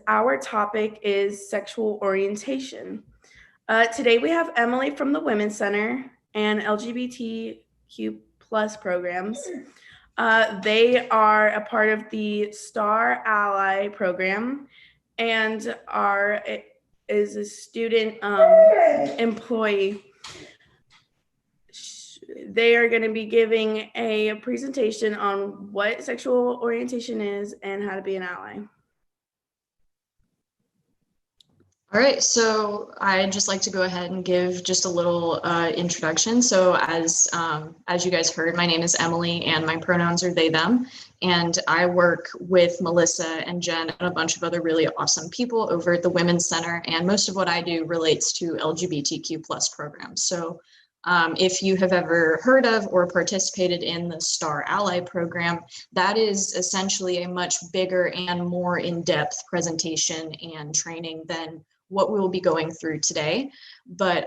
Our topic is sexual orientation. Today we have Emily from the Women's Center and LGBTQ plus programs. They are a part of the Star Ally program and is a student employee. They are going to be giving a presentation on what sexual orientation is and how to be an ally. All right, so I'd just like to go ahead and give just a little introduction. So as you guys heard, my name is Emily and my pronouns are they, them. And I work with Melissa and Jen and a bunch of other really awesome people over at the Women's Center. And most of what I do relates to LGBTQ plus programs. So if you have ever heard of or participated in the Star Ally program, that is essentially a much bigger and more in-depth presentation and training than what we will be going through today. But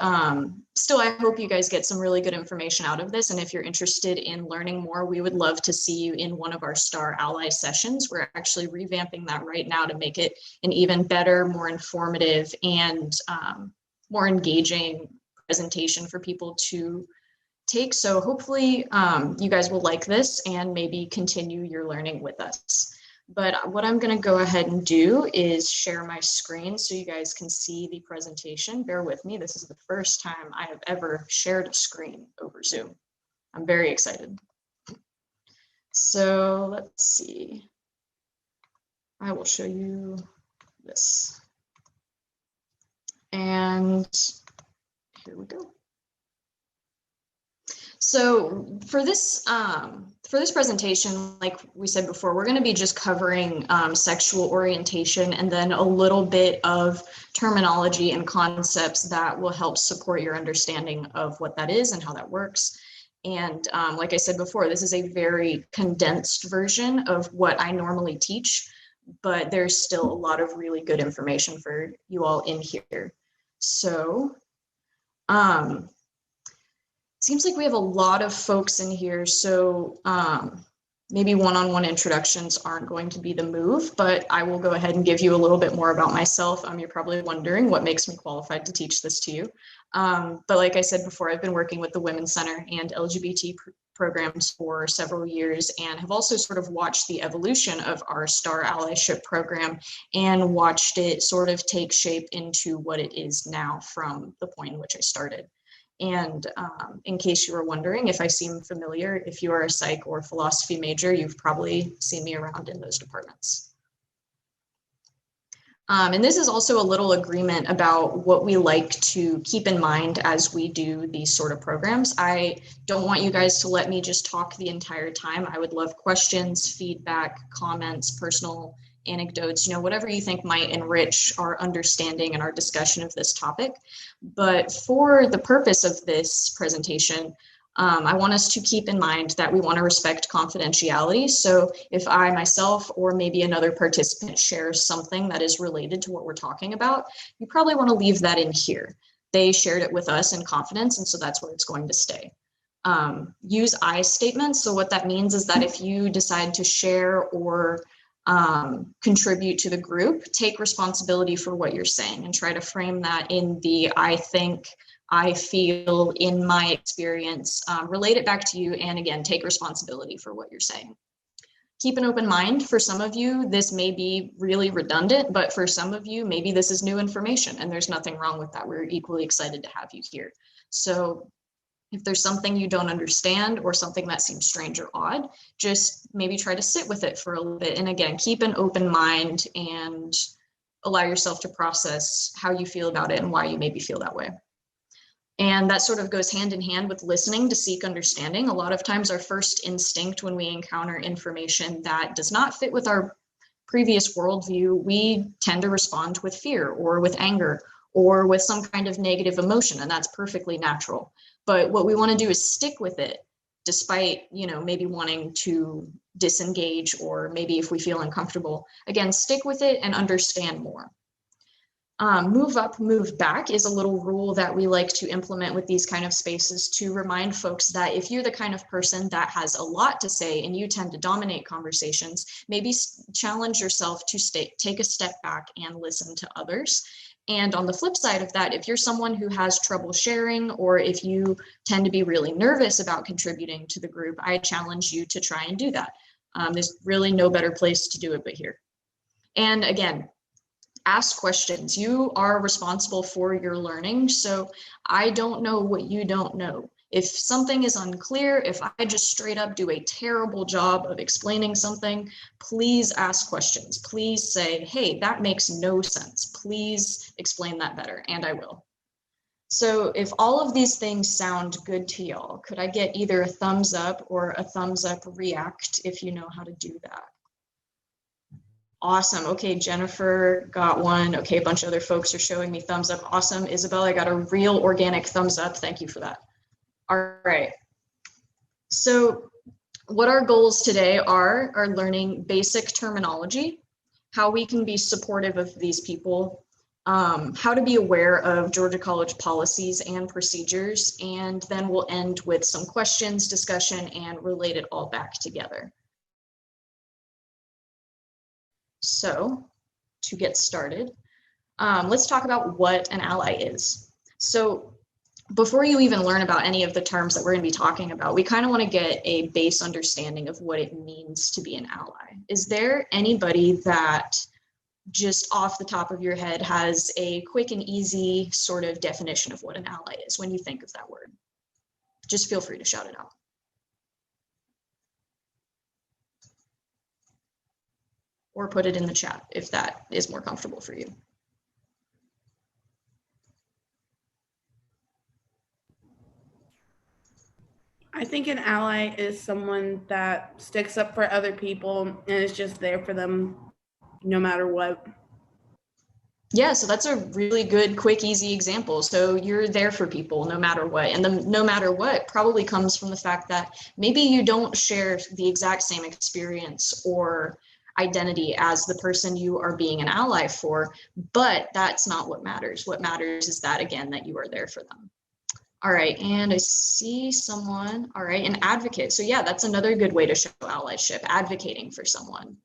still, I hope you guys get some really good information out of this. And if you're interested in learning more, we would love to see you in one of our Star Ally sessions. We're actually revamping that right now to make it an even better, more informative, and more engaging presentation for people to take. So hopefully you guys will like this and maybe continue your learning with us. But what I'm going to go ahead and do is share my screen so you guys can see the presentation. Bear with me. This is the first time I have ever shared a screen over Zoom. I'm very excited. So let's see. I will show you this. And here we go. So for this presentation, like we said before, we're going to be just covering sexual orientation and then a little bit of terminology and concepts that will help support your understanding of what that is and how that works. And like I said before, this is a very condensed version of what I normally teach, but there's still a lot of really good information for you all in here. So seems like we have a lot of folks in here, so maybe one-on-one introductions aren't going to be the move, but I will go ahead and give you a little bit more about myself. You're probably wondering what makes me qualified to teach this to you. But like I said before, I've been working with the Women's Center and LGBT programs for several years and have also sort of watched the evolution of our Star Allyship program and watched it sort of take shape into what it is now from the point in which I started. And in case you were wondering if I seem familiar, if you are a psych or philosophy major, you've probably seen me around in those departments. And this is also a little agreement about what we like to keep in mind as we do these sort of programs. I don't want you guys to let me just talk the entire time. I would love questions, feedback, comments, personal anecdotes, whatever you think might enrich our understanding and our discussion of this topic. But for the purpose of this presentation, I want us to keep in mind that we want to respect confidentiality. So if I myself or maybe another participant shares something that is related to what we're talking about, you probably want to leave that in here. They shared it with us in confidence, and so that's where it's going to stay. Use I statements. So what that means is that if you decide to share or contribute to the group, take responsibility for what you're saying and try to frame that in the I think, I feel, in my experience, relate it back to you, and again, take responsibility for what you're saying. Keep an open mind. For some of you, this may be really redundant, but for some of you, maybe this is new information, and there's nothing wrong with that. We're equally excited to have you here. So if there's something you don't understand or something that seems strange or odd, just maybe try to sit with it for a little bit. And again, keep an open mind and allow yourself to process how you feel about it and why you maybe feel that way. And that sort of goes hand in hand with listening to seek understanding. A lot of times our first instinct when we encounter information that does not fit with our previous worldview, we tend to respond with fear or with anger or with some kind of negative emotion, and that's perfectly natural. But what we want to do is stick with it, despite, maybe wanting to disengage, or maybe if we feel uncomfortable, again, stick with it and understand more. Move up, move back is a little rule that we like to implement with these kind of spaces to remind folks that if you're the kind of person that has a lot to say and you tend to dominate conversations, maybe challenge yourself to take a step back and listen to others. And on the flip side of that, if you're someone who has trouble sharing, or if you tend to be really nervous about contributing to the group, I challenge you to try and do that. There's really no better place to do it but here. And again, ask questions. You are responsible for your learning. So I don't know what you don't know. If something is unclear, if I just straight up do a terrible job of explaining something, please ask questions. Please say, hey, that makes no sense. Please explain that better, and I will. So if all of these things sound good to y'all, could I get either a thumbs up or a thumbs up react if you know how to do that? Awesome. Okay, Jennifer got one. Okay, a bunch of other folks are showing me thumbs up. Awesome. Isabel, I got a real organic thumbs up. Thank you for that. All right. So what our goals today are learning basic terminology, how we can be supportive of these people, how to be aware of Georgia College policies and procedures, and then we'll end with some questions, discussion, and relate it all back together. So to get started, let's talk about what an ally is. So before you even learn about any of the terms that we're going to be talking about, we kind of want to get a base understanding of what it means to be an ally. Is there anybody that just off the top of your head has a quick and easy sort of definition of what an ally is when you think of that word? Just feel free to shout it out. Or put it in the chat if that is more comfortable for you. I think an ally is someone that sticks up for other people and is just there for them no matter what. Yeah, so that's a really good, quick, easy example. So you're there for people no matter what. And the no matter what probably comes from the fact that maybe you don't share the exact same experience or identity as the person you are being an ally for, but that's not what matters. What matters is that, again, that you are there for them. All right, and I see someone, all right, an advocate. So yeah, that's another good way to show allyship, advocating for someone.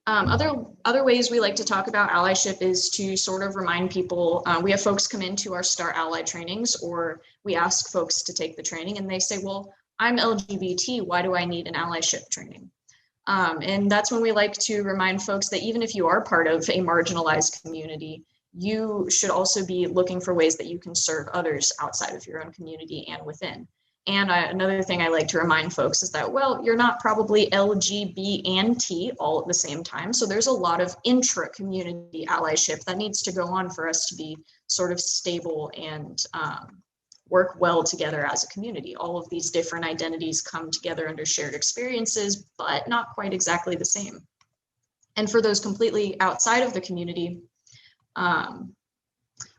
Other ways we like to talk about allyship is to sort of remind people, we have folks come into our Start Ally trainings, or we ask folks to take the training and they say, well, I'm LGBT, why do I need an allyship training? And that's when we like to remind folks that even if you are part of a marginalized community, you should also be looking for ways that you can serve others outside of your own community and within. And another thing I like to remind folks is that, well, you're not probably LGBT and T all at the same time. So there's a lot of intra-community allyship that needs to go on for us to be sort of stable and work well together as a community. All of these different identities come together under shared experiences, but not quite exactly the same. And for those completely outside of the community, I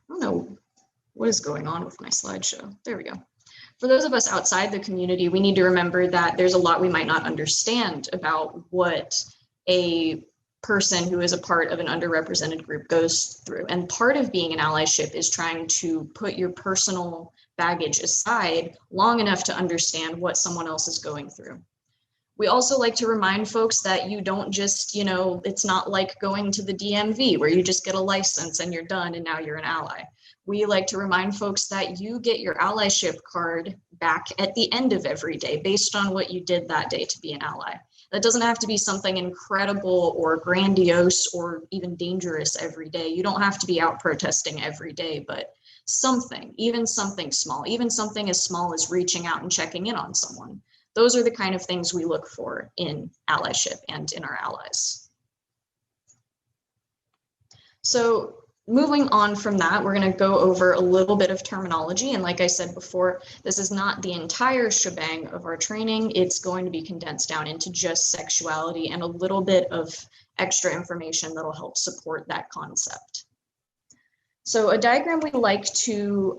don't know what is going on with my slideshow. There we go. For those of us outside the community, we need to remember that there's a lot we might not understand about what a person who is a part of an underrepresented group goes through. And part of being an allyship is trying to put your personal baggage aside long enough to understand what someone else is going through. We also like to remind folks that you don't just, it's not like going to the DMV where you just get a license and you're done and now you're an ally. We like to remind folks that you get your allyship card back at the end of every day based on what you did that day to be an ally. That doesn't have to be something incredible or grandiose or even dangerous every day. You don't have to be out protesting every day, but something, even something small, even something as small as reaching out and checking in on someone. Those are the kind of things we look for in allyship and in our allies. So moving on from that, we're going to go over a little bit of terminology. And like I said before, this is not the entire shebang of our training. It's going to be condensed down into just sexuality and a little bit of extra information that'll help support that concept. So a diagram we like to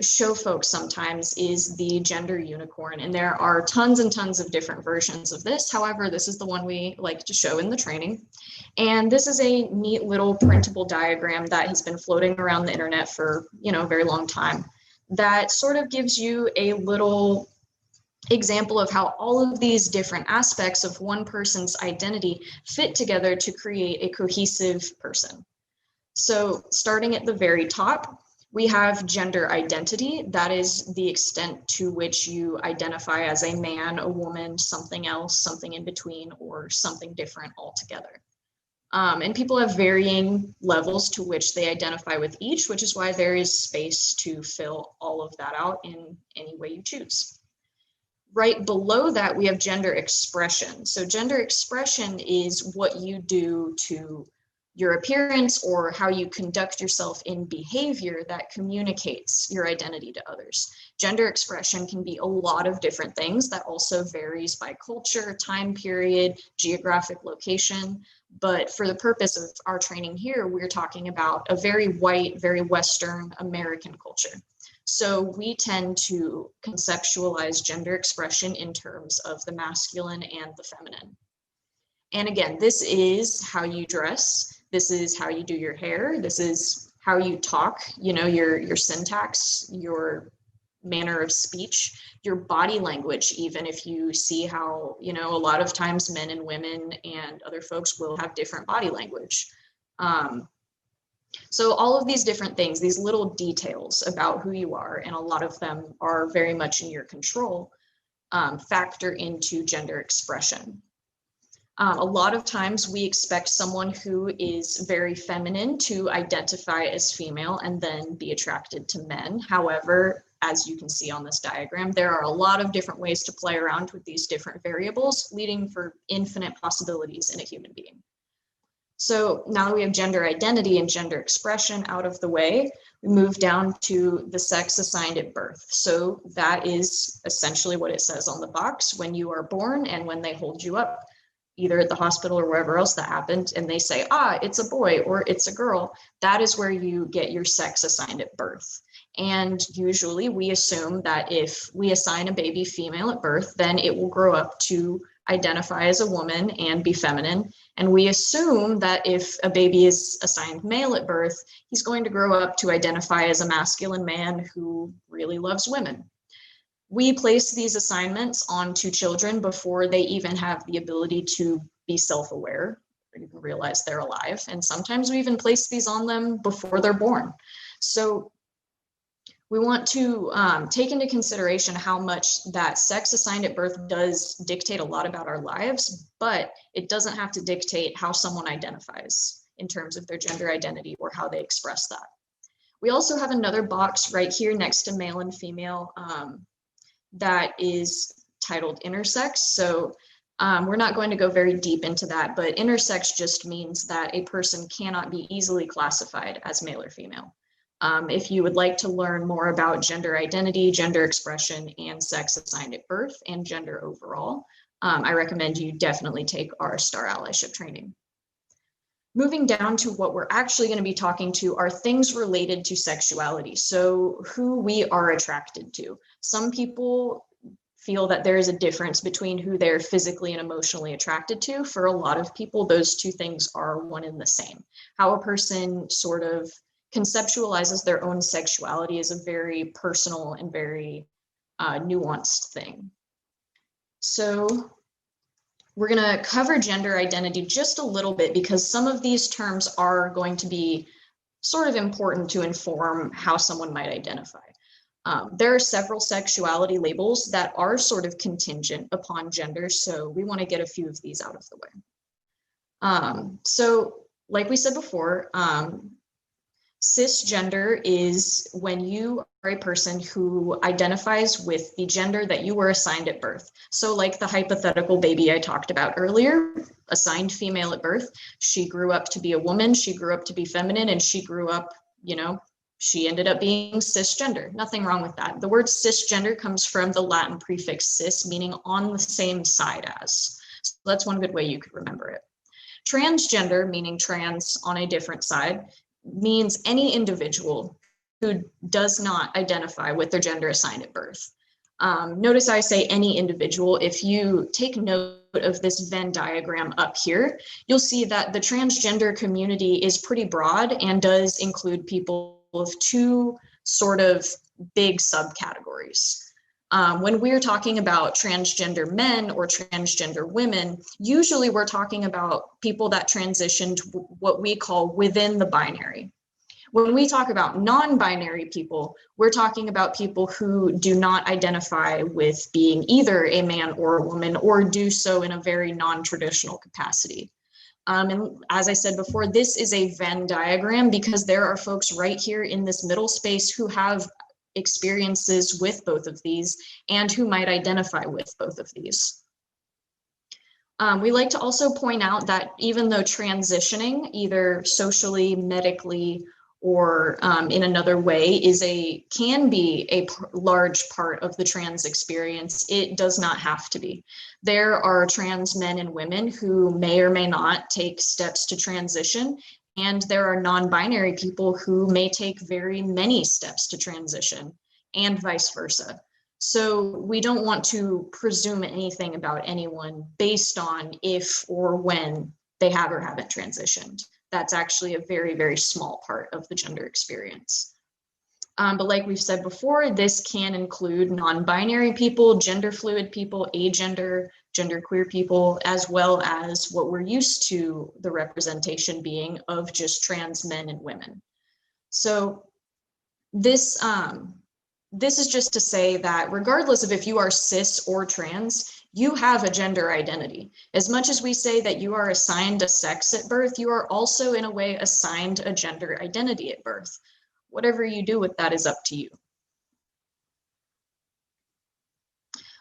show folks sometimes is the gender unicorn, and there are tons and tons of different versions of this. However, this is the one we like to show in the training. And this is a neat little printable diagram that has been floating around the internet for, a very long time, that sort of gives you a little example of how all of these different aspects of one person's identity fit together to create a cohesive person. So starting at the very top, we have gender identity. That is the extent to which you identify as a man, a woman, something else, something in between, or something different altogether. And people have varying levels to which they identify with each, which is why there is space to fill all of that out in any way you choose. Right below that, we have gender expression. So gender expression is what you do to your appearance or how you conduct yourself in behavior that communicates your identity to others. Gender expression can be a lot of different things that also varies by culture, time period, geographic location. But for the purpose of our training here, we're talking about a very white, very Western American culture. So we tend to conceptualize gender expression in terms of the masculine and the feminine. And again, this is how you dress. This is how you do your hair. This is how you talk, your syntax, your manner of speech, your body language, even if you see how, a lot of times men and women and other folks will have different body language. So all of these different things, these little details about who you are, and a lot of them are very much in your control, factor into gender expression. A lot of times we expect someone who is very feminine to identify as female and then be attracted to men. However, as you can see on this diagram, there are a lot of different ways to play around with these different variables, leading for infinite possibilities in a human being. So now that we have gender identity and gender expression out of the way, we move down to the sex assigned at birth. So that is essentially what it says on the box when you are born and when they hold you up, either at the hospital or wherever else that happened, and they say, it's a boy or it's a girl. That is where you get your sex assigned at birth. And usually we assume that if we assign a baby female at birth, then it will grow up to identify as a woman and be feminine. And we assume that if a baby is assigned male at birth, he's going to grow up to identify as a masculine man who really loves women. We place these assignments onto children before they even have the ability to be self-aware, or even realize they're alive. And sometimes we even place these on them before they're born. So we want to take into consideration how much that sex assigned at birth does dictate a lot about our lives, but it doesn't have to dictate how someone identifies in terms of their gender identity or how they express that. We also have another box right here next to male and female that is titled intersex. So we're not going to go very deep into that, but intersex just means that a person cannot be easily classified as male or female. If you would like to learn more about gender identity, gender expression, and sex assigned at birth, and gender overall, I recommend you definitely take our Star Allyship training. Moving down to what we're actually going to be talking to are things related to sexuality. So who we are attracted to. Some people feel that there is a difference between who they're physically and emotionally attracted to. For a lot of people, those two things are one and the same. How a person sort of conceptualizes their own sexuality is a very personal and very nuanced thing. So we're going to cover gender identity just a little bit because some of these terms are going to be sort of important to inform how someone might identify. There are several sexuality labels that are sort of contingent upon gender, so we want to get a few of these out of the way. So like we said before, cisgender is when you are a person who identifies with the gender that you were assigned at birth. So like the hypothetical baby I talked about earlier, assigned female at birth, she grew up to be a woman, she grew up to be feminine, and she grew up, she ended up being cisgender. Nothing wrong with that. The word cisgender comes from the Latin prefix cis, meaning on the same side as. So that's one good way you could remember it. Transgender, meaning trans on a different side, means any individual who does not identify with their gender assigned at birth. Notice I say any individual. If you take note of this Venn diagram up here, you'll see that the transgender community is pretty broad and does include people of two sort of big subcategories. When we're talking about transgender men or transgender women, usually we're talking about people that transitioned what we call within the binary. When we talk about non-binary people, we're talking about people who do not identify with being either a man or a woman, or do so in a very non-traditional capacity. And as I said before, this is a Venn diagram because there are folks right here in this middle space who have experiences with both of these and who might identify with both of these. We like to also point out that even though transitioning, either socially, medically, or in another way, can be a large part of the trans experience, it does not have to be. There are trans men and women who may or may not take steps to transition, and there are non-binary people who may take very many steps to transition, and vice versa. So we don't want to presume anything about anyone based on if or when they have or haven't transitioned. That's actually a very, very small part of the gender experience. But like we've said before, this can include non-binary people, gender fluid people, agender, genderqueer people, as well as what we're used to the representation being of just trans men and women. So this is just to say that regardless of if you are cis or trans, you have a gender identity. As much as we say that you are assigned a sex at birth, you are also in a way assigned a gender identity at birth. Whatever you do with that is up to you.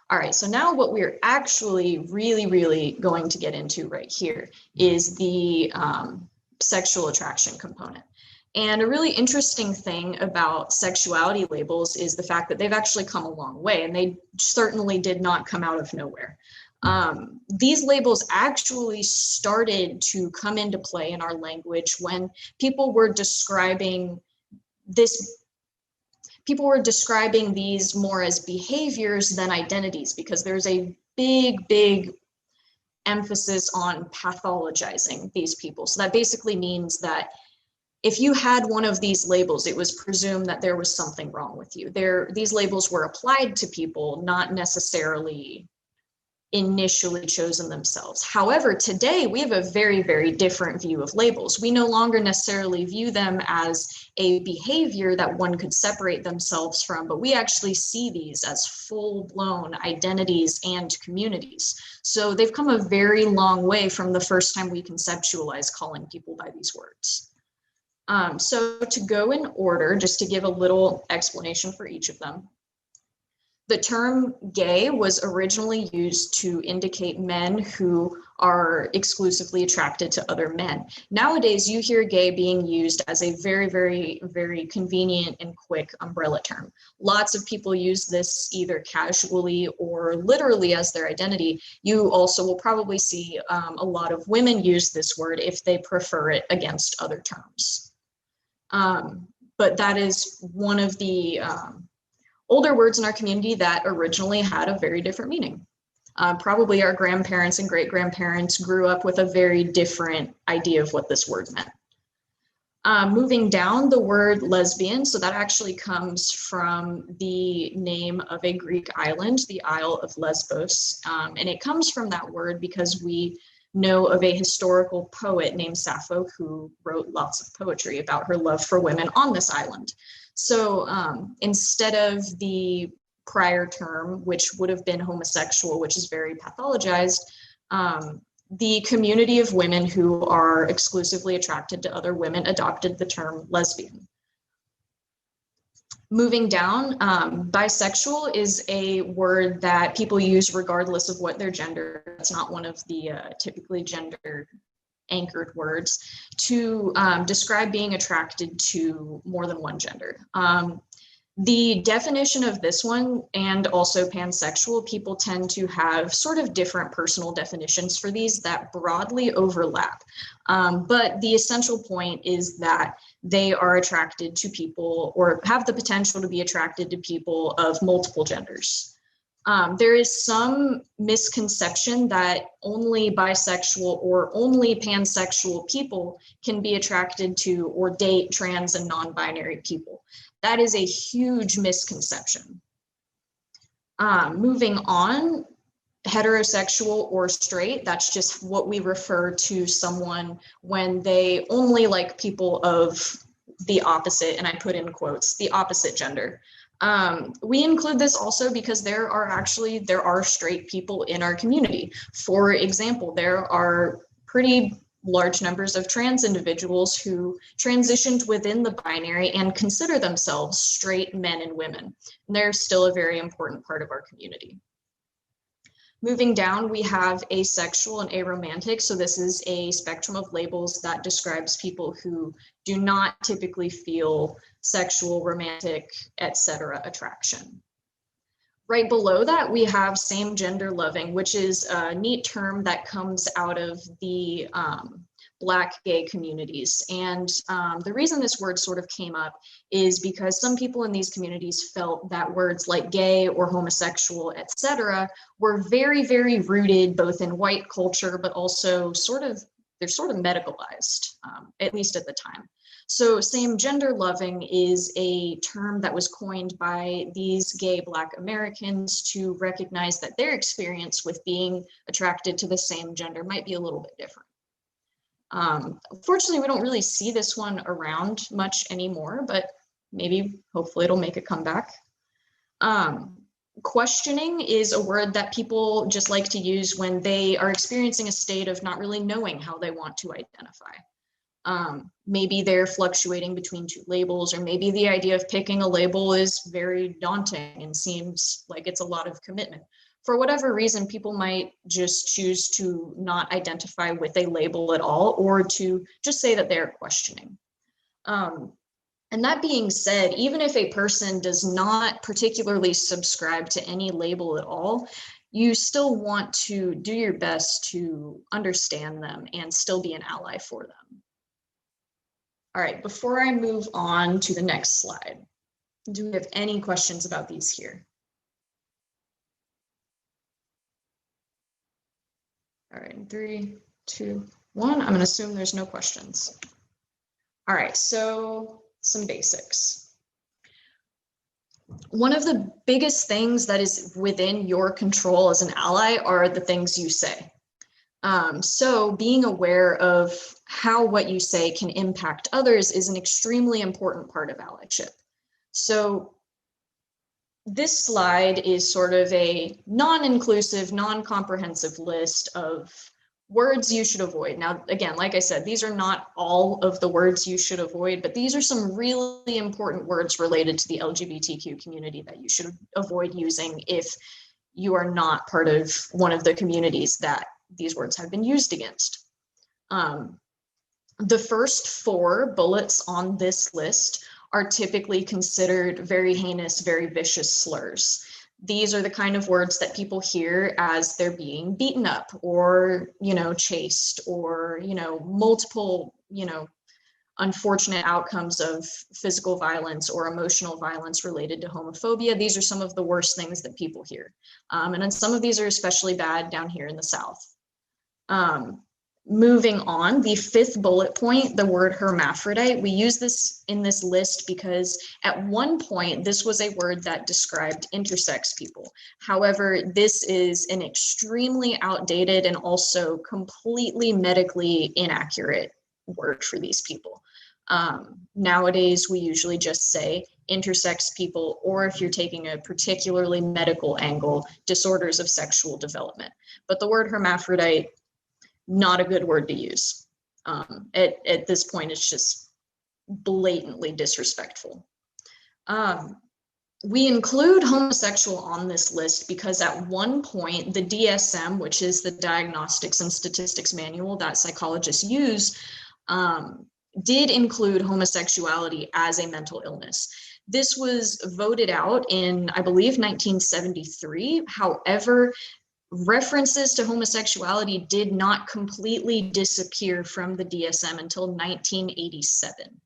All right, so now what we're actually really going to get into right here is the sexual attraction component. And a really interesting thing about sexuality labels is the fact that they've actually come a long way, and they certainly did not come out of nowhere. These labels actually started to come into play in our language when people were describing these more as behaviors than identities, because there's a big emphasis on pathologizing these people. So that basically means that if you had one of these labels, it was presumed that there was something wrong with you. These labels were applied to people, not necessarily initially chosen themselves. However, today we have a very different view of labels. We no longer necessarily view them as a behavior that one could separate themselves from, but we actually see these as full-blown identities and communities. So they've come a very long way from the first time we conceptualized calling people by these words. So to go in order, just to give a little explanation for each of them. The term gay was originally used to indicate men who are exclusively attracted to other men. Nowadays, you hear gay being used as a very convenient and quick umbrella term. Lots of people use this either casually or literally as their identity. You also will probably see a lot of women use this word if they prefer it against other terms. But that is one of the older words in our community that originally had a very different meaning. Probably our grandparents and great-grandparents grew up with a very different idea of what this word meant. Moving down, the word lesbian, so that actually comes from the name of a Greek island, the Isle of Lesbos, and it comes from that word because we know of a historical poet named Sappho who wrote lots of poetry about her love for women on this island. So instead of the prior term, which would have been homosexual, which is very pathologized, the community of women who are exclusively attracted to other women adopted the term lesbian. Moving down, bisexual is a word that people use regardless of what their gender. It's not one of the typically gender anchored words to describe being attracted to more than one gender. The definition of this one and also pansexual, people tend to have sort of different personal definitions for these that broadly overlap. But the essential point is that they are attracted to people or have the potential to be attracted to people of multiple genders. There is some misconception that only bisexual or only pansexual people can be attracted to or date trans and non-binary people. That is a huge misconception. Moving on, heterosexual or straight, that's just what we refer to someone when they only like people of the opposite, and I put in quotes, the opposite gender. We include this also because there are straight people in our community. For example, there are pretty large numbers of trans individuals who transitioned within the binary and consider themselves straight men and women. And they're still a very important part of our community. Moving down, we have asexual and aromantic. So this is a spectrum of labels that describes people who do not typically feel sexual, romantic, etc. attraction. Right below that, we have same gender loving, which is a neat term that comes out of the Black gay communities. And the reason this word sort of came up is because some people in these communities felt that words like gay or homosexual, etc., were very, very rooted both in white culture, but also they're sort of medicalized, at least at the time. So same gender loving is a term that was coined by these gay Black Americans to recognize that their experience with being attracted to the same gender might be a little bit different. Fortunately, we don't really see this one around much anymore, but maybe, hopefully it'll make a comeback. Questioning is a word that people just like to use when they are experiencing a state of not really knowing how they want to identify. Maybe they're fluctuating between two labels, or maybe the idea of picking a label is very daunting and seems like it's a lot of commitment. For whatever reason, people might just choose to not identify with a label at all, or to just say that they're questioning. And that being said, even if a person does not particularly subscribe to any label at all, you still want to do your best to understand them and still be an ally for them. All right, before I move on to the next slide, do we have any questions about these here? All right, 3, 2, 1. I'm going to assume there's no questions. All right, so some basics. One of the biggest things that is within your control as an ally are the things you say. So being aware of how what you say can impact others is an extremely important part of allyship. So this slide is sort of a non-inclusive, non-comprehensive list of words you should avoid. Now, again, like I said, these are not all of the words you should avoid, but these are some really important words related to the LGBTQ community that you should avoid using if you are not part of one of the communities that these words have been used against. The first 4 bullets on this list are typically considered very heinous, very vicious slurs. These are the kind of words that people hear as they're being beaten up, or, chased, or, multiple, unfortunate outcomes of physical violence or emotional violence related to homophobia. These are some of the worst things that people hear. And then some of these are especially bad down here in the South. Moving on, the 5th bullet point, the word hermaphrodite, we use this in this list because at one point, this was a word that described intersex people. However, this is an extremely outdated and also completely medically inaccurate word for these people. Nowadays, we usually just say intersex people, or if you're taking a particularly medical angle, disorders of sexual development. But the word hermaphrodite, not a good word to use. At this point, it's just blatantly disrespectful. We include homosexual on this list because at one point, the DSM, which is the Diagnostics and Statistics Manual that psychologists use, did include homosexuality as a mental illness. This was voted out in, I believe, 1973. However, references to homosexuality did not completely disappear from the DSM until 1987.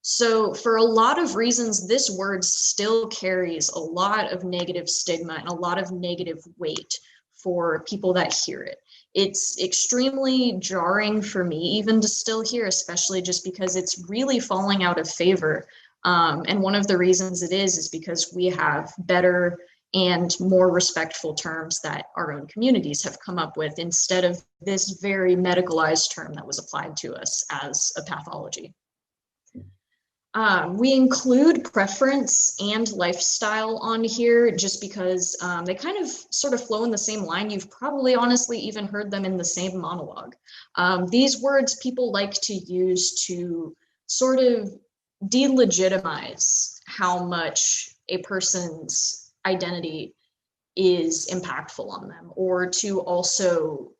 So for a lot of reasons, this word still carries a lot of negative stigma and a lot of negative weight for people that hear it. It's extremely jarring for me even to still hear, especially just because it's really falling out of favor. And one of the reasons it is because we have better and more respectful terms that our own communities have come up with instead of this very medicalized term that was applied to us as a pathology. We include preference and lifestyle on here just because they kind of sort of flow in the same line. You've probably honestly even heard them in the same monologue. These words people like to use to sort of delegitimize how much a person's identity is impactful on them, or to also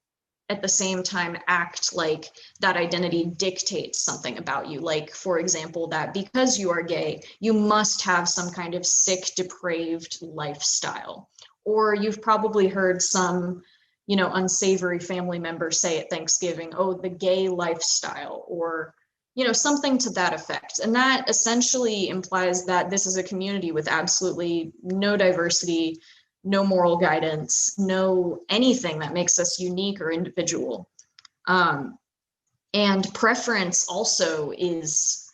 at the same time act like that identity dictates something about you. Like, for example, that because you are gay, you must have some kind of sick, depraved lifestyle. Or you've probably heard some, unsavory family member say at Thanksgiving, oh, the gay lifestyle, or, something to that effect. And that essentially implies that this is a community with absolutely no diversity, no moral guidance, no anything that makes us unique or individual. And preference also is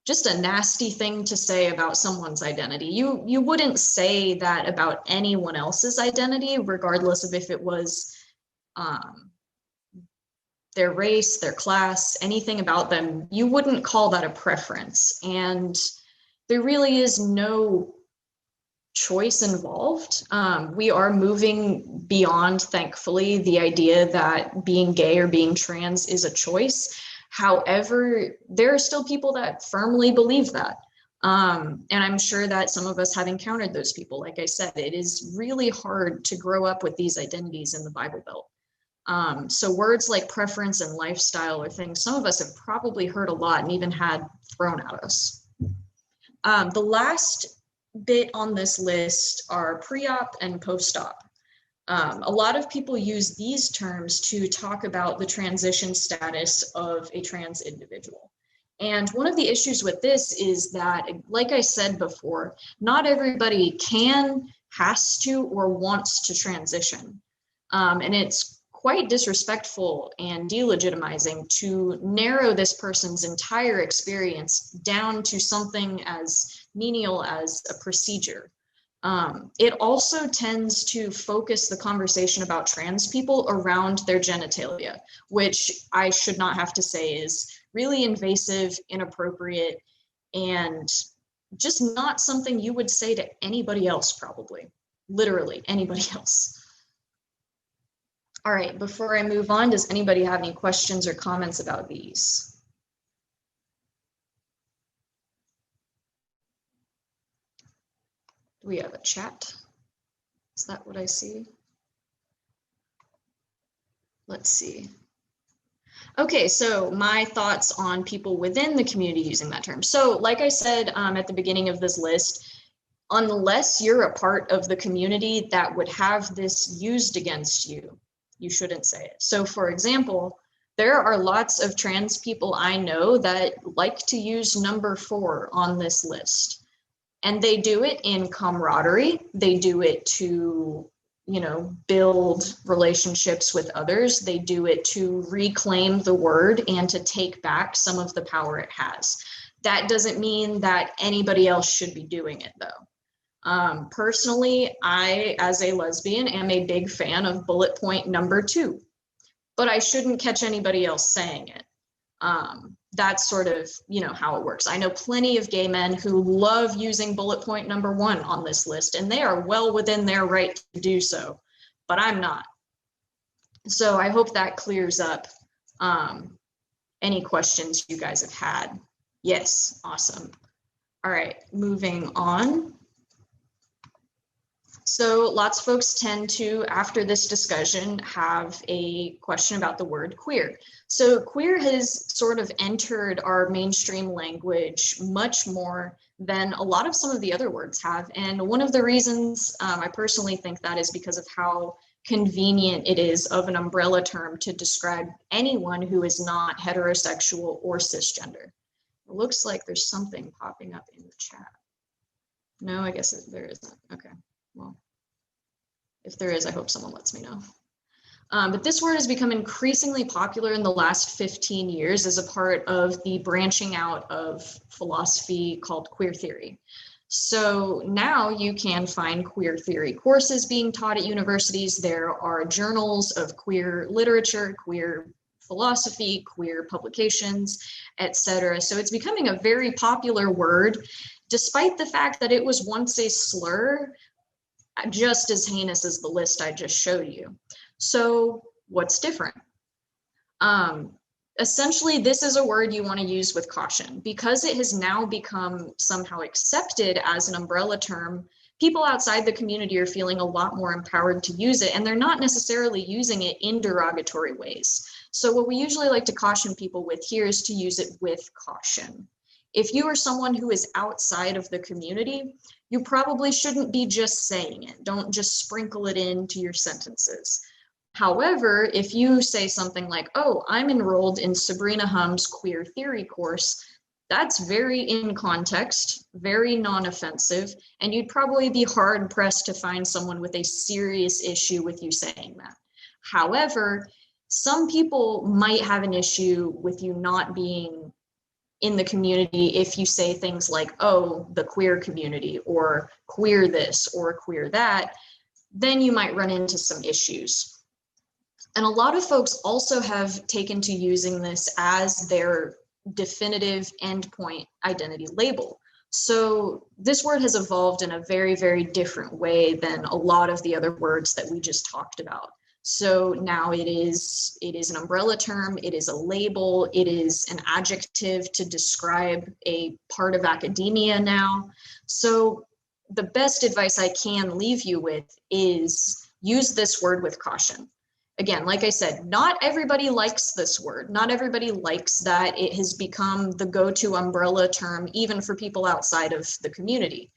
just a nasty thing to say about someone's identity. You wouldn't say that about anyone else's identity, regardless of if it was their race, their class, anything about them. You wouldn't call that a preference. And there really is no choice involved. We are moving beyond, thankfully, the idea that being gay or being trans is a choice. However, there are still people that firmly believe that. And I'm sure that some of us have encountered those people. Like I said, it is really hard to grow up with these identities in the Bible Belt. So words like preference and lifestyle are things some of us have probably heard a lot and even had thrown at us. The last bit on this list are pre-op and post-op. A lot of people use these terms to talk about the transition status of a trans individual. And one of the issues with this is that, like I said before, not everybody can, has to, or wants to transition. And it's quite disrespectful and delegitimizing to narrow this person's entire experience down to something as menial as a procedure. It also tends to focus the conversation about trans people around their genitalia, which I should not have to say is really invasive, inappropriate, and just not something you would say to anybody else, probably. Literally anybody else. All right, before I move on, does anybody have any questions or comments about these? Do we have a chat? Is that what I see? Let's see. Okay, so my thoughts on people within the community using that term. So like I said at the beginning of this list, unless you're a part of the community that would have this used against you, you shouldn't say it. So for example, there are lots of trans people I know that like to use number 4 on this list. And they do it in camaraderie. They do it to, build relationships with others. They do it to reclaim the word and to take back some of the power it has. That doesn't mean that anybody else should be doing it though. Personally, I, as a lesbian, am a big fan of bullet point number 2, but I shouldn't catch anybody else saying it. That's sort of, how it works. I know plenty of gay men who love using bullet point number 1 on this list, and they are well within their right to do so, but I'm not. So I hope that clears up any questions you guys have had. Yes, awesome. All right, moving on. So lots of folks tend to, after this discussion, have a question about the word queer. So queer has sort of entered our mainstream language much more than a lot of some of the other words have. And one of the reasons I personally think that is because of how convenient it is of an umbrella term to describe anyone who is not heterosexual or cisgender. It looks like there's something popping up in the chat. No, I guess there isn't. Okay, well, if there is, I hope someone lets me know. But this word has become increasingly popular in the last 15 years as a part of the branching out of philosophy called queer theory. So now you can find queer theory courses being taught at universities. There are journals of queer literature, queer philosophy, queer publications, etc. So it's becoming a very popular word, despite the fact that it was once a slur, just as heinous as the list I just showed you. So what's different? Essentially, this is a word you want to use with caution because it has now become somehow accepted as an umbrella term. People outside the community are feeling a lot more empowered to use it, and they're not necessarily using it in derogatory ways. So what we usually like to caution people with here is to use it with caution. If you are someone who is outside of the community, you probably shouldn't be just saying it. Don't just sprinkle it into your sentences. However, if you say something like, oh, I'm enrolled in Sabrina Hum's queer theory course, that's very in context, very non-offensive, and you'd probably be hard pressed to find someone with a serious issue with you saying that. However, some people might have an issue with you not being in the community if you say things like, oh, the queer community, or queer this, or queer that, then you might run into some issues. And a lot of folks also have taken to using this as their definitive endpoint identity label. So this word has evolved in a very, very different way than a lot of the other words that we just talked about. So now it is an umbrella term, it is a label, it is an adjective to describe a part of academia now. So the best advice I can leave you with is use this word with caution. Again, like I said, not everybody likes this word. Not everybody likes that it has become the go-to umbrella term, even for people outside of the community.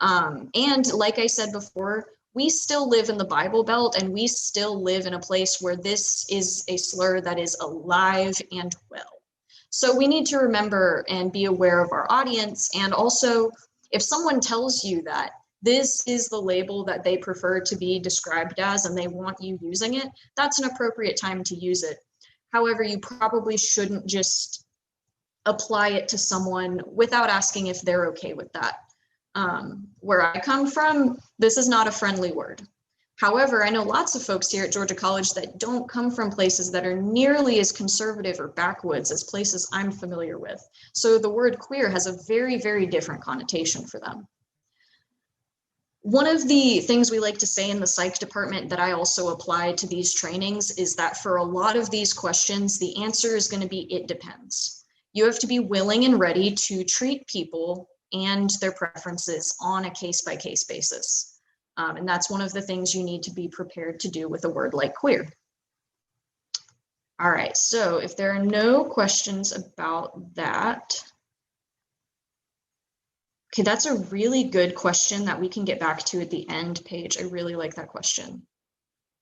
And like I said before, we still live in the Bible Belt, and we still live in a place where this is a slur that is alive and well. So we need to remember and be aware of our audience. And also, if someone tells you that this is the label that they prefer to be described as and they want you using it, that's an appropriate time to use it. However, you probably shouldn't just apply it to someone without asking if they're okay with that. Where I come from, this is not a friendly word. However, I know lots of folks here at Georgia College that don't come from places that are nearly as conservative or backwoods as places I'm familiar with. So the word queer has a very, very different connotation for them. One of the things we like to say in the psych department that I also apply to these trainings is that for a lot of these questions, the answer is going to be, it depends. You have to be willing and ready to treat people and their preferences on a case-by-case basis. And that's one of the things you need to be prepared to do with a word like queer. All right, so if there are no questions about that, okay, that's a really good question that we can get back to at the end, Paige. I really like that question.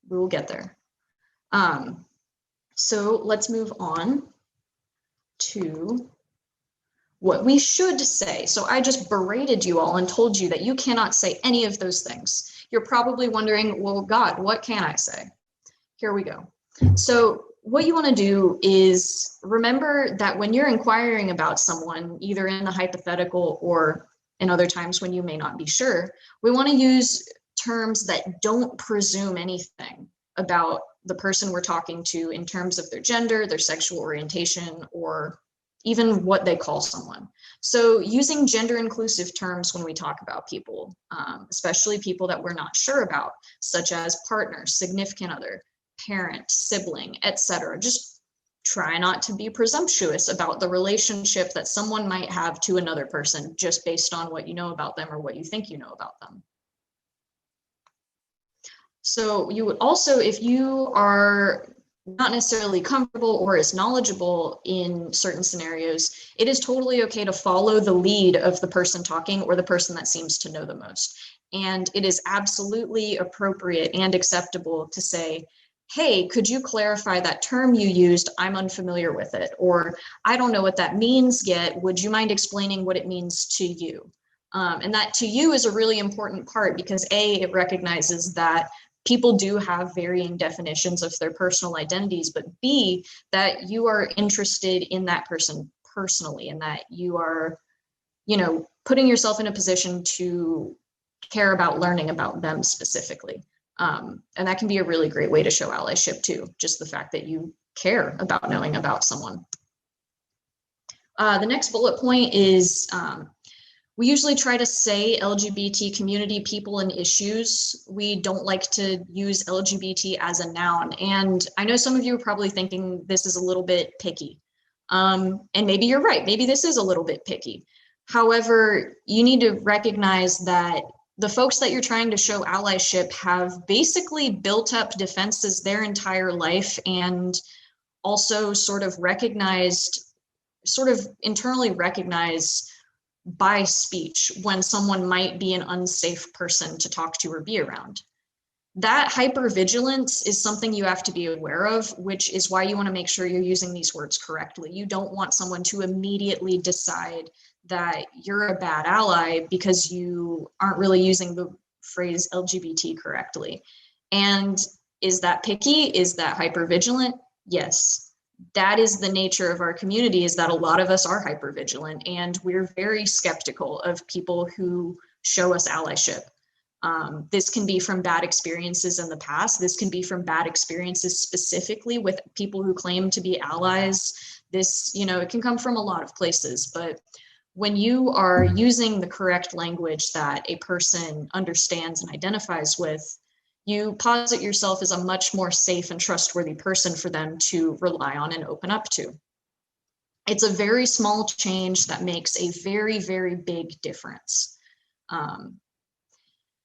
We will get there. So let's move on to what we should say. So I just berated you all and told you that you cannot say any of those things. You're probably wondering, well, God, what can I say? Here we go. So what you want to do is remember that when you're inquiring about someone, either in the hypothetical or in other times when you may not be sure, we want to use terms that don't presume anything about the person we're talking to in terms of their gender, their sexual orientation, or even what they call someone. So using gender inclusive terms when we talk about people, especially people that we're not sure about, such as partner, significant other, parent, sibling, etc. Just try not to be presumptuous about the relationship that someone might have to another person just based on what you know about them or what you think you know about them. So you would also, if you are not necessarily comfortable or as knowledgeable in certain scenarios, it is totally okay to follow the lead of the person talking or the person that seems to know the most. And it is absolutely appropriate and acceptable to say, hey, could you clarify that term you used? I'm unfamiliar with it. Or I don't know what that means yet. Would you mind explaining what it means to you? And that to you is a really important part because A, it recognizes that people do have varying definitions of their personal identities, but B, that you are interested in that person personally and that you are, putting yourself in a position to care about learning about them specifically. And that can be a really great way to show allyship too, just the fact that you care about knowing about someone. The next bullet point is we usually try to say LGBT community, people, and issues. We don't like to use LGBT as a noun. And I know some of you are probably thinking this is a little bit picky. And maybe you're right. Maybe this is a little bit picky. However, you need to recognize that the folks that you're trying to show allyship have basically built up defenses their entire life and also sort of internally recognize by speech when someone might be an unsafe person to talk to or be around. That hypervigilance is something you have to be aware of, which is why you want to make sure you're using these words correctly. You don't want someone to immediately decide that you're a bad ally because you aren't really using the phrase LGBT correctly. And is that picky? Is that hypervigilant? Yes. That is the nature of our community, is that a lot of us are hypervigilant and we're very skeptical of people who show us allyship. This can be from bad experiences in the past. This can be from bad experiences specifically with people who claim to be allies. This, it can come from a lot of places, but when you are using the correct language that a person understands and identifies with, you posit yourself as a much more safe and trustworthy person for them to rely on and open up to. It's a very small change that makes a very, very big difference.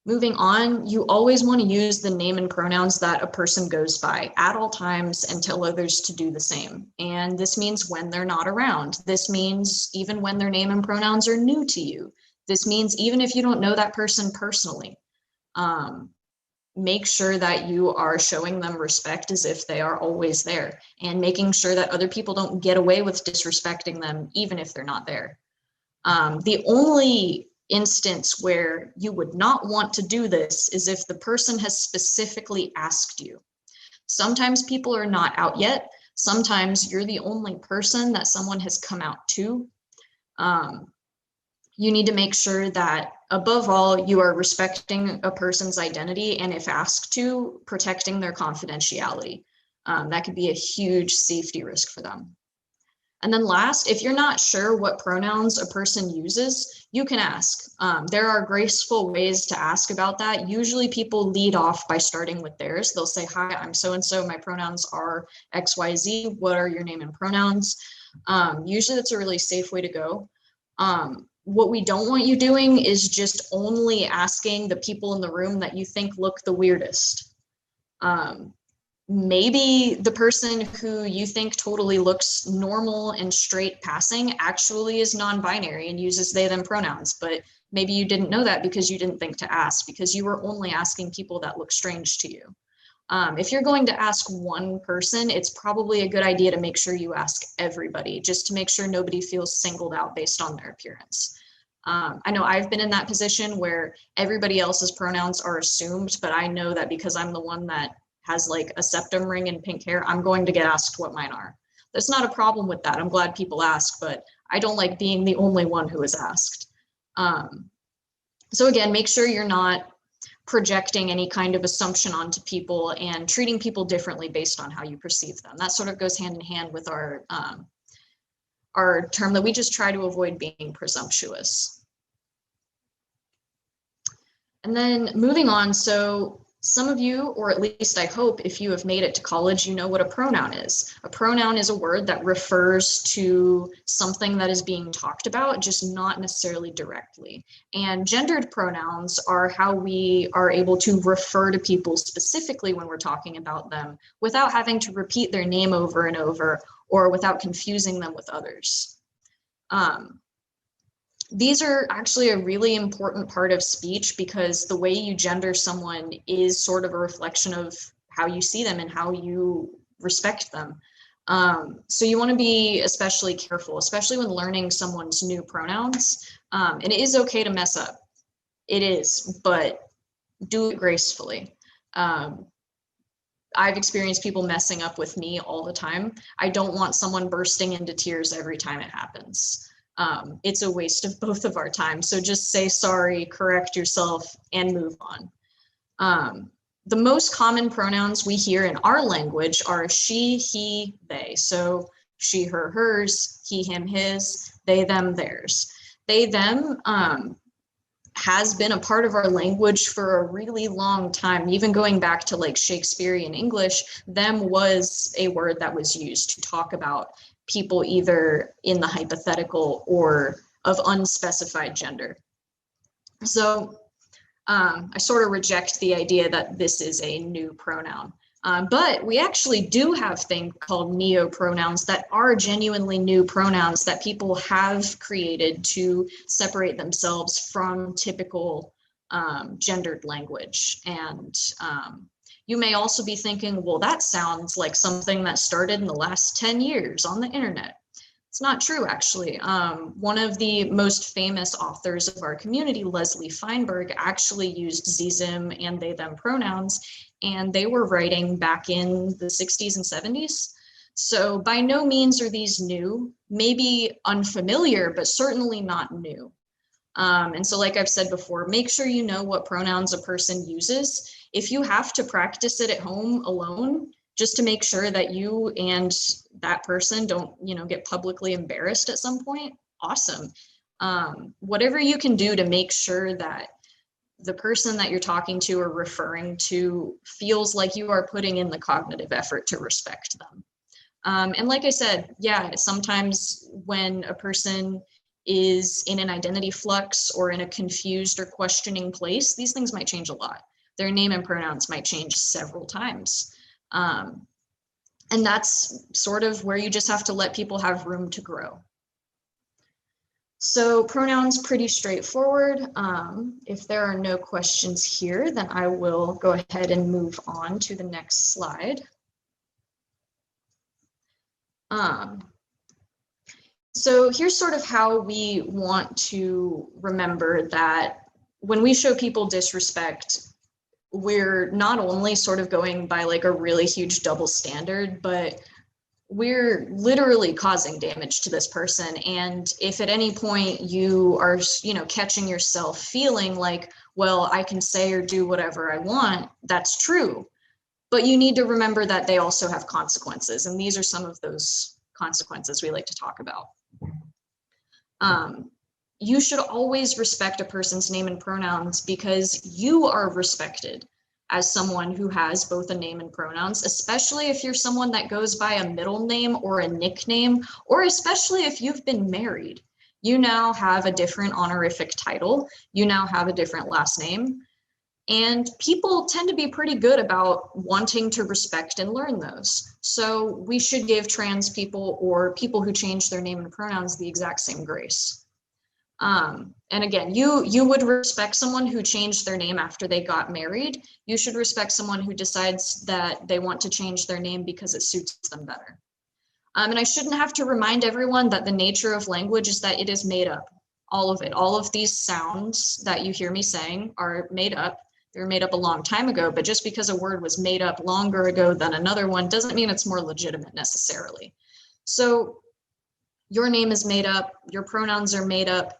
Moving on, you always want to use the name and pronouns that a person goes by at all times and tell others to do the same. And this means when they're not around. This means even when their name and pronouns are new to you. This means even if you don't know that person personally. Make sure that you are showing them respect as if they are always there, and making sure that other people don't get away with disrespecting them even if they're not there. The only instance where you would not want to do this is if the person has specifically asked you. Sometimes people are not out yet. Sometimes you're the only person that someone has come out to. You need to make sure that above all, you are respecting a person's identity, and if asked to, protecting their confidentiality. That could be a huge safety risk for them. And then last, if you're not sure what pronouns a person uses, you can ask. There are graceful ways to ask about that. Usually people lead off by starting with theirs. They'll say, hi, I'm so-and-so, my pronouns are XYZ, what are your name and pronouns? Usually that's a really safe way to go. What we don't want you doing is just only asking the people in the room that you think look the weirdest. Maybe the person who you think totally looks normal and straight passing actually is non-binary and uses they, them pronouns, but maybe you didn't know that because you didn't think to ask, because you were only asking people that look strange to you. If you're going to ask one person, it's probably a good idea to make sure you ask everybody, just to make sure nobody feels singled out based on their appearance. I know I've been in that position where everybody else's pronouns are assumed, but I know that because I'm the one that has like a septum ring and pink hair, I'm going to get asked what mine are. There's not a problem with that. I'm glad people ask, but I don't like being the only one who is asked. So again, make sure you're not projecting any kind of assumption onto people and treating people differently based on how you perceive them. That sort of goes hand in hand with our term that we just try to avoid being presumptuous. And then moving on, so some of you, or at least I hope if you have made it to college, you know what a pronoun is. A pronoun is a word that refers to something that is being talked about, just not necessarily directly. And gendered pronouns are how we are able to refer to people specifically when we're talking about them without having to repeat their name over and over or without confusing them with others. These are actually a really important part of speech because the way you gender someone is sort of a reflection of how you see them and how you respect them. So you want to be especially careful, especially when learning someone's new pronouns. And it is okay to mess up. It is, but do it gracefully. I've experienced people messing up with me all the time. I don't want someone bursting into tears every time it happens. It's a waste of both of our time. So just say sorry, correct yourself, and move on. The most common pronouns we hear in our language are she, he, they. So she, her, hers, he, him, his, they, them, theirs. They, them has been a part of our language for a really long time. Even going back to like Shakespearean English, them was a word that was used to talk about people either in the hypothetical or of unspecified gender. So I sort of reject the idea that this is a new pronoun. But we actually do have things called neo-pronouns that are genuinely new pronouns that people have created to separate themselves from typical gendered language. And you may also be thinking, well, that sounds like something that started in the last 10 years on the internet. It's not true, actually. One of the most famous authors of our community, Leslie Feinberg, actually used ze-zim and they-them pronouns, and they were writing back in the 60s and 70s. So by no means are these new, maybe unfamiliar, but certainly not new. And so like I've said before, make sure you know what pronouns a person uses. If you have to practice it at home alone, just to make sure that you and that person don't, get publicly embarrassed at some point, awesome. Whatever you can do to make sure that the person that you're talking to or referring to feels like you are putting in the cognitive effort to respect them. And like I said, yeah, sometimes when a person is in an identity flux or in a confused or questioning place, these things might change a lot. Their name and pronouns might change several times. And that's sort of where you just have to let people have room to grow. So pronouns, pretty straightforward. If there are no questions here, then I will go ahead and move on to the next slide. So here's sort of how we want to remember that when we show people disrespect, we're not only sort of going by like a really huge double standard, but we're literally causing damage to this person. And if at any point you are, catching yourself feeling like, well, I can say or do whatever I want, that's true. But you need to remember that they also have consequences. And these are some of those consequences we like to talk about. You should always respect a person's name and pronouns because you are respected as someone who has both a name and pronouns, especially if you're someone that goes by a middle name or a nickname, or especially if you've been married. You now have a different honorific title. You now have a different last name. And people tend to be pretty good about wanting to respect and learn those. So we should give trans people or people who change their name and pronouns the exact same grace. And again, you would respect someone who changed their name after they got married. You should respect someone who decides that they want to change their name because it suits them better. And I shouldn't have to remind everyone that the nature of language is that it is made up. All of it, all of these sounds that you hear me saying are made up. They were made up a long time ago, but just because a word was made up longer ago than another one doesn't mean it's more legitimate necessarily. So your name is made up, your pronouns are made up,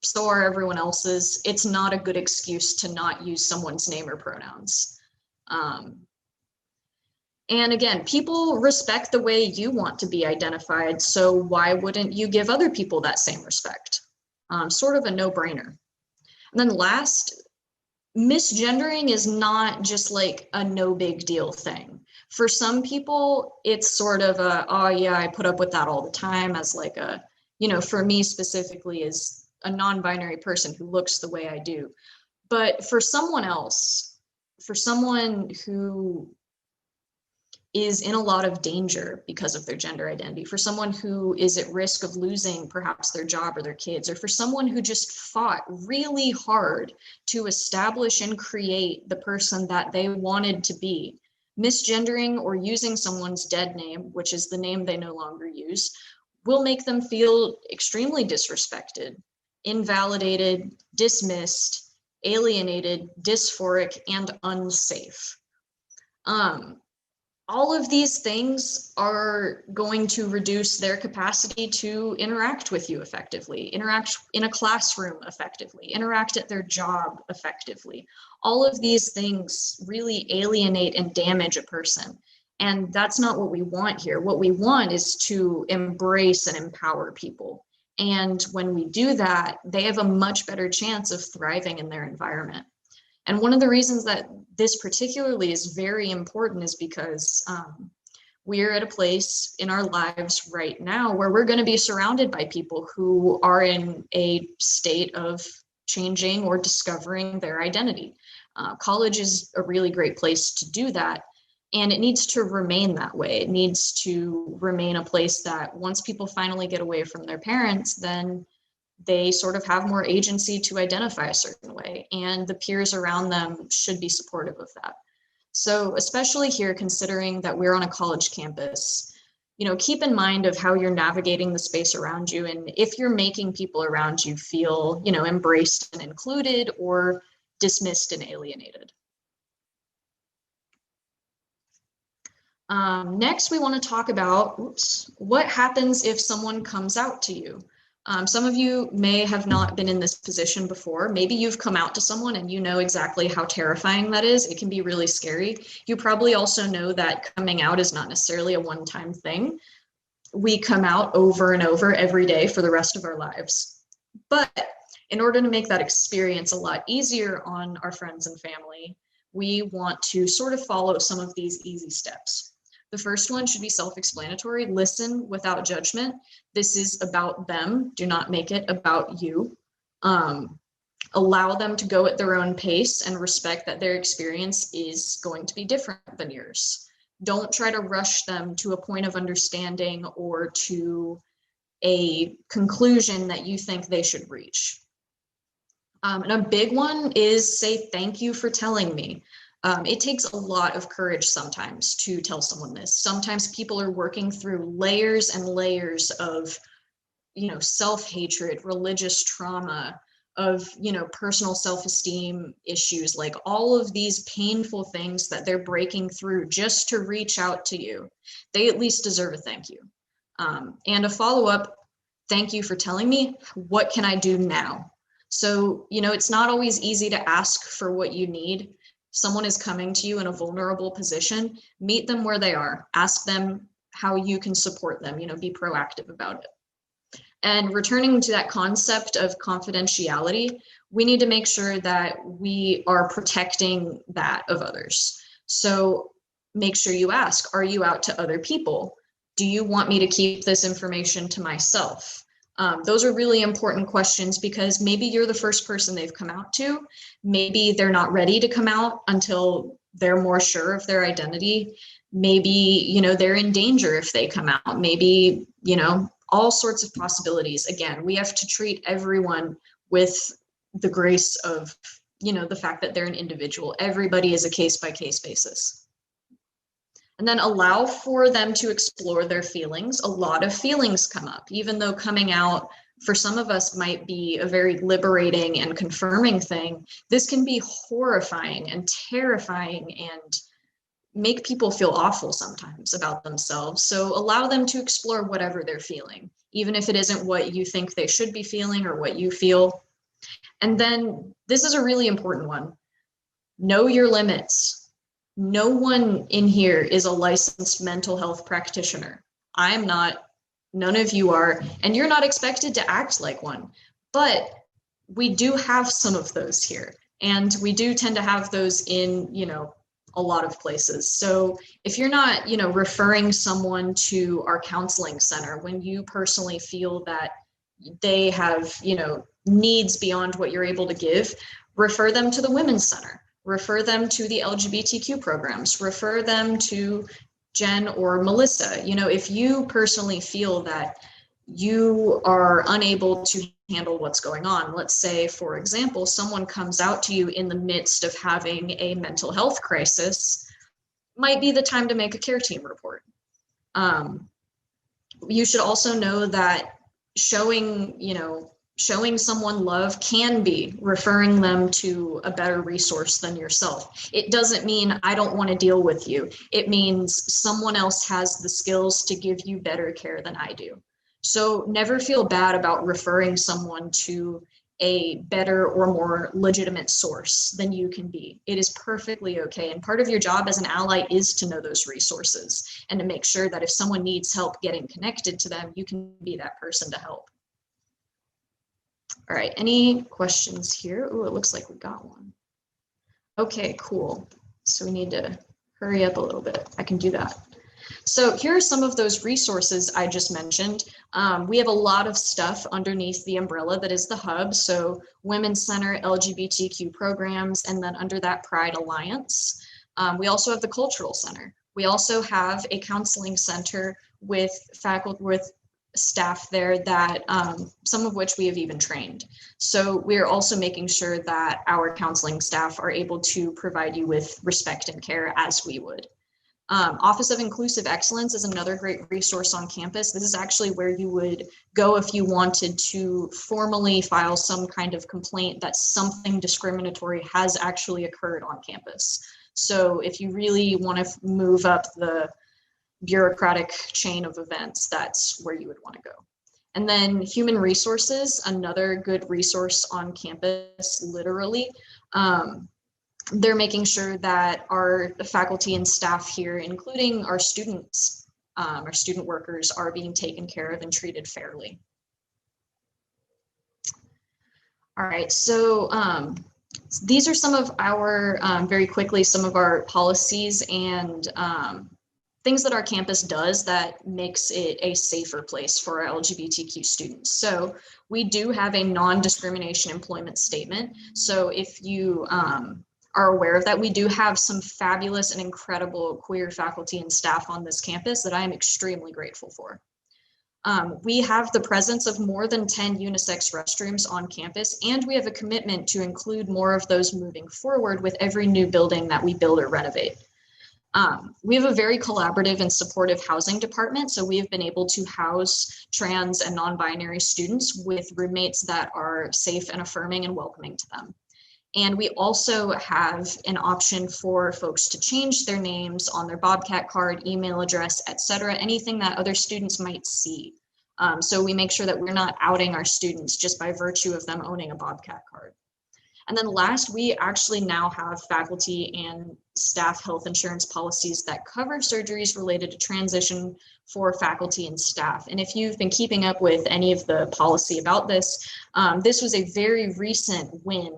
so are everyone else's. It's not a good excuse to not use someone's name or pronouns. And again, people respect the way you want to be identified, so why wouldn't you give other people that same respect? Sort of a no-brainer. And then last, misgendering is not just like a no big deal thing. For some people, it's sort of a, oh yeah, I put up with that all the time, as like a, for me specifically is a non-binary person who looks the way I do. But for someone else, for someone who is in a lot of danger because of their gender identity, for someone who is at risk of losing perhaps their job or their kids, or for someone who just fought really hard to establish and create the person that they wanted to be, Misgendering or using someone's dead name, which is the name they no longer use, will make them feel extremely disrespected, invalidated, dismissed, alienated, dysphoric, and unsafe. All of these things are going to reduce their capacity to interact with you effectively, interact in a classroom effectively, interact at their job effectively. All of these things really alienate and damage a person. And that's not what we want here. What we want is to embrace and empower people. And when we do that, they have a much better chance of thriving in their environment. And one of the reasons that this particularly is very important is because we're at a place in our lives right now where we're going to be surrounded by people who are in a state of changing or discovering their identity. College is a really great place to do that. And it needs to remain that way. It needs to remain a place that once people finally get away from their parents, then they sort of have more agency to identify a certain way, and the peers around them should be supportive of that. So especially here, considering that we're on a college campus, keep in mind of how you're navigating the space around you, and if you're making people around you feel, embraced and included, or dismissed and alienated. Next, we want to talk about what happens if someone comes out to you. Some of you may have not been in this position before. Maybe you've come out to someone and you know exactly how terrifying that is. It can be really scary. You probably also know that coming out is not necessarily a one-time thing. We come out over and over every day for the rest of our lives. But in order to make that experience a lot easier on our friends and family, we want to sort of follow some of these easy steps. The first one should be self-explanatory. Listen without judgment. This is about them. Do not make it about you. Allow them to go at their own pace and respect that their experience is going to be different than yours. Don't try to rush them to a point of understanding or to a conclusion that you think they should reach. And a big one is say, thank you for telling me. It takes a lot of courage sometimes to tell someone this. Sometimes people are working through layers and layers of, self-hatred, religious trauma, of, personal self-esteem issues, like all of these painful things that they're breaking through just to reach out to you. They at least deserve a thank you. And a follow-up, thank you for telling me, what can I do now? So, it's not always easy to ask for what you need. Someone is coming to you in a vulnerable position, meet them where they are, ask them how you can support them, be proactive about it. And returning to that concept of confidentiality, we need to make sure that we are protecting that of others. So make sure you ask, are you out to other people? Do you want me to keep this information to myself? Those are really important questions because maybe you're the first person they've come out to. Maybe they're not ready to come out until they're more sure of their identity. Maybe, they're in danger if they come out. Maybe, all sorts of possibilities. Again, we have to treat everyone with the grace of, the fact that they're an individual. Everybody is a case-by-case basis. And then allow for them to explore their feelings. A lot of feelings come up, even though coming out for some of us might be a very liberating and confirming thing. This can be horrifying and terrifying and make people feel awful sometimes about themselves. So allow them to explore whatever they're feeling, even if it isn't what you think they should be feeling or what you feel. And then this is a really important one. Know your limits. No one in here is a licensed mental health practitioner. I'm not, none of you are, and you're not expected to act like one. But we do have some of those here, and we do tend to have those in, a lot of places. So if you're not, referring someone to our counseling center when you personally feel that they have, needs beyond what you're able to give, refer them to the Women's Center. Refer them to the LGBTQ programs, refer them to Jen or Melissa. If you personally feel that you are unable to handle what's going on, let's say, for example, someone comes out to you in the midst of having a mental health crisis, might be the time to make a care team report. You should also know that showing someone love can be referring them to a better resource than yourself. It doesn't mean I don't want to deal with you. It means someone else has the skills to give you better care than I do. So never feel bad about referring someone to a better or more legitimate source than you can be. It is perfectly okay. And part of your job as an ally is to know those resources and to make sure that if someone needs help getting connected to them, you can be that person to help. All right, any questions here? Oh, it looks like we got one. Okay, cool. So we need to hurry up a little bit. I can do that. So here are some of those resources I just mentioned. We have a lot of stuff underneath the umbrella that is the hub. So Women's Center, LGBTQ programs, and then under that Pride Alliance. We also have the Cultural Center. We also have a counseling center with faculty, with staff there that some of which we have even trained. So we're also making sure that our counseling staff are able to provide you with respect and care as we would. Office of Inclusive Excellence is another great resource on campus. This is actually where you would go if you wanted to formally file some kind of complaint that something discriminatory has actually occurred on campus. So if you really want to move up the bureaucratic chain of events, that's where you would want to go. And then Human Resources, another good resource on campus, literally. They're making sure that our faculty and staff here, including our students, our student workers, are being taken care of and treated fairly. All right, so these are some of our, very quickly, some of our policies and things that our campus does that makes it a safer place for our LGBTQ students. So we do have a non-discrimination employment statement. So if you are aware of that, we do have some fabulous and incredible queer faculty and staff on this campus that I am extremely grateful for. We have the presence of more than 10 unisex restrooms on campus, and we have a commitment to include more of those moving forward with every new building that we build or renovate. We have a very collaborative and supportive housing department, so we have been able to house trans and non-binary students with roommates that are safe and affirming and welcoming to them. And we also have an option for folks to change their names on their Bobcat card, email address, etc., anything that other students might see. So we make sure that we're not outing our students just by virtue of them owning a Bobcat card. And then last, we actually now have faculty and staff health insurance policies that cover surgeries related to transition for faculty and staff. And if you've been keeping up with any of the policy about this, this was a very recent win,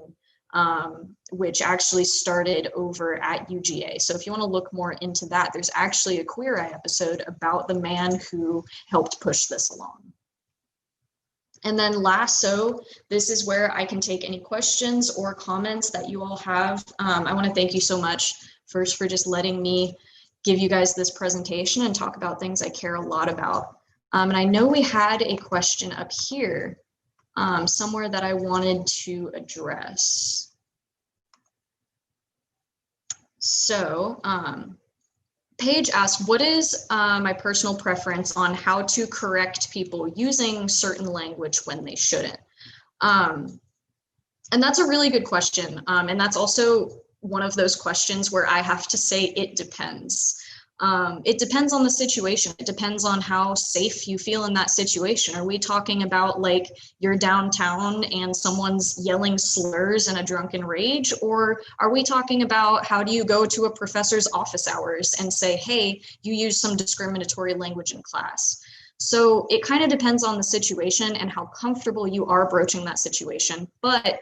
which actually started over at UGA. So if you want to look more into that, there's actually a Queer Eye episode about the man who helped push this along. And then last, so this is where I can take any questions or comments that you all have. I want to thank you so much first for just letting me give you guys this presentation and talk about things I care a lot about. And I know we had a question up here somewhere that I wanted to address. So Paige asked, what is my personal preference on how to correct people using certain language when they shouldn't? And that's a really good question. And that's also one of those questions where I have to say it depends. It depends on the situation. It depends on how safe you feel in that situation. Are we talking about like you're downtown and someone's yelling slurs in a drunken rage? Or are we talking about how do you go to a professor's office hours and say, hey, you use some discriminatory language in class? So it kind of depends on the situation and how comfortable you are broaching that situation. But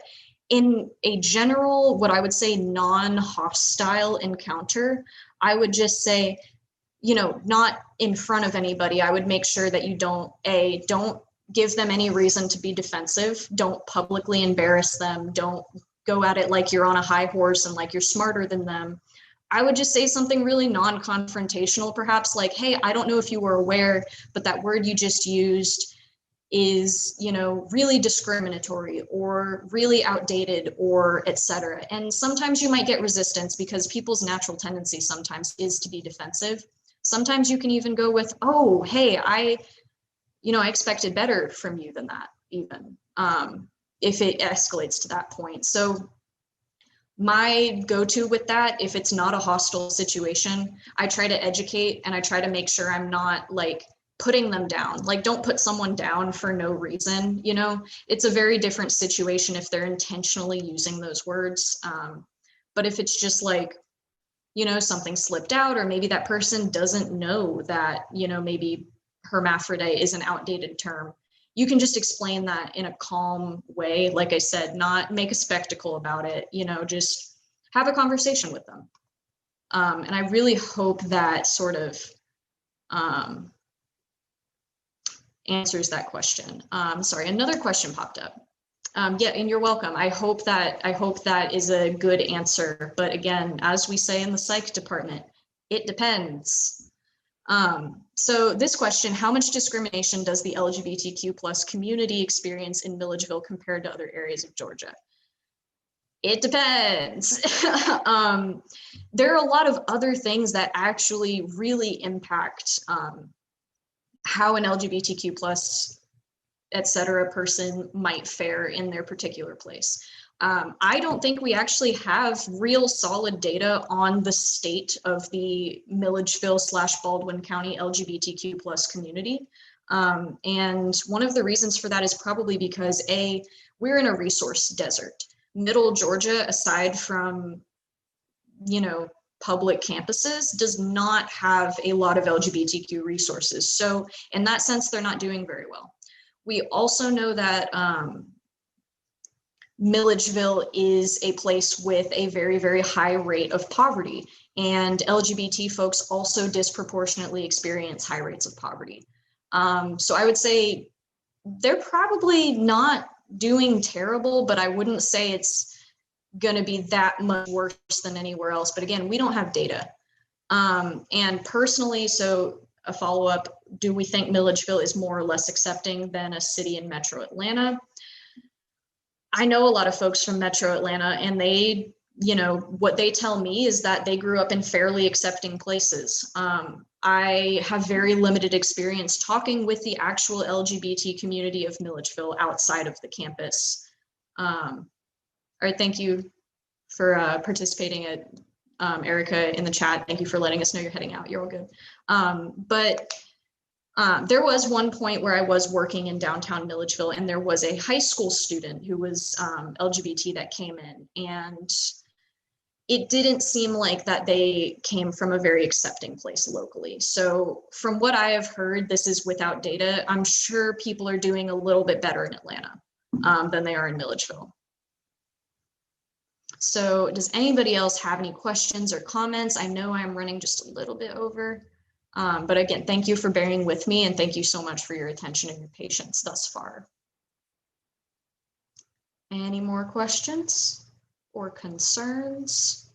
in a general, what I would say non-hostile encounter, I would just say, you know, not in front of anybody. I would make sure that you don't give them any reason to be defensive. Don't publicly embarrass them. Don't go at it like you're on a high horse and like you're smarter than them. I would just say something really non-confrontational, perhaps like, hey, I don't know if you were aware, but that word you just used is, you know, really discriminatory or really outdated or etc. And sometimes you might get resistance because people's natural tendency sometimes is to be defensive. Sometimes you can even go with, oh, hey, I expected better from you than that, even if it escalates to that point. So my go-to with that, if it's not a hostile situation, I try to educate and I try to make sure I'm not like putting them down. Like, don't put someone down for no reason. You know, it's a very different situation if they're intentionally using those words. But if it's just like, you know, something slipped out, or maybe that person doesn't know that, you know, maybe hermaphrodite is an outdated term, you can just explain that in a calm way. Like I said, not make a spectacle about it, you know, just have a conversation with them. And I really hope that sort of answers that question. Sorry, another question popped up. Yeah, and you're welcome. I hope that is a good answer. But again, as we say in the psych department, it depends. So this question, how much discrimination does the LGBTQ plus community experience in Milledgeville compared to other areas of Georgia? It depends. There are a lot of other things that actually really impact how an LGBTQ plus, et cetera, person might fare in their particular place. I don't think we actually have real solid data on the state of the Milledgeville / Baldwin County LGBTQ plus community. And one of the reasons for that is probably because we're in a resource desert. Middle Georgia, aside from, you know, public campuses, does not have a lot of LGBTQ resources. So in that sense, they're not doing very well. We also know that Milledgeville is a place with a very, very high rate of poverty, and LGBT folks also disproportionately experience high rates of poverty. So I would say they're probably not doing terrible, but I wouldn't say it's going to be that much worse than anywhere else. But again, we don't have data. And personally, so a follow-up, do we think Milledgeville is more or less accepting than a city in Metro Atlanta? I know a lot of folks from Metro Atlanta, and they, you know, what they tell me is that they grew up in fairly accepting places. I have very limited experience talking with the actual LGBT community of Milledgeville outside of the campus. All right, thank you for participating at Erica in the chat. Thank you for letting us know you're heading out. You're all good. There was one point where I was working in downtown Milledgeville, and there was a high school student who was LGBT that came in, and it didn't seem like that they came from a very accepting place locally. So from what I have heard, this is without data, I'm sure people are doing a little bit better in Atlanta than they are in Milledgeville. So does anybody else have any questions or comments? I know I'm running just a little bit over. But again, thank you for bearing with me, and thank you so much for your attention and your patience thus far. Any more questions or concerns?